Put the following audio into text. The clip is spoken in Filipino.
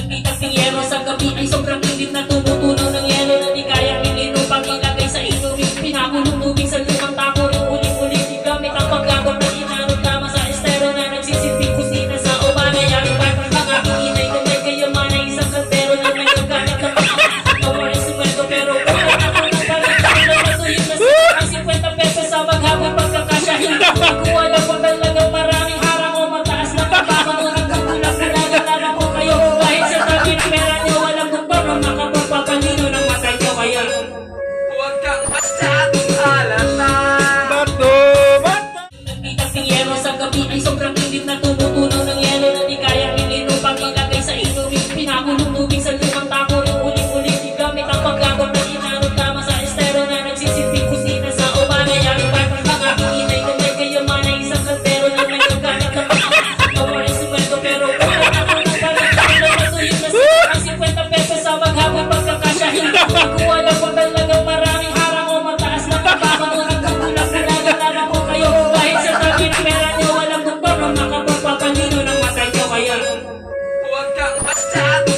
Nagpitas ng yero sa gabi ay sobrang init na tumutunaw ng yelo na di kayang ininom pag ilagay sa inumin. Pinakulong tubig sa lumang tako rin ulit-ulit gamit ang pagkagod na inanod tama sa estero na nagsisilbing kusina sa umana. Yari pa ang aking inay na may kayaman na isang kaldero na nagkaganap ng kawarin sumweldo pero wala na ako ng balik. Pinamasuhin na sila ang 50 pesos sa maghapon pagkakasyahin. Kuha lang pa talagang maraming harang o mataas na kabakan o nagkagulak na nagalaman ko kayo. Kahit sa tabi ng pera nyo walang doktor na makapagpapalino ng mata nyo kaya huwag kang masyadong halata. Nagpitas ng yero sa gabi ay sobrang init na tumutunaw ng yelo na di kayang ininom pag ilagay sa inumin. Pinakulong tubig sa lumang tako rin ulit-ulit gamit ang pagkagod na inanod tama sa estero na nagsisilbing kusina sa umana. Yari pa ang aking inay na may kayaman na isang kaldero na nagkaganap ng kawarin sumweldo pero wala na ako ng balik. Pinamasuhin na sila ang 50 pesos sa maghapon pagkakasyahin. Kuha lang pa talagang maraming harang o mataas na kabakan o nagkagulak na nagalaman ko kayo. Kahit sa tabi ng pera nyo walang doktor na makapagpapalino ng mata nyo kaya Huwag kang masyadong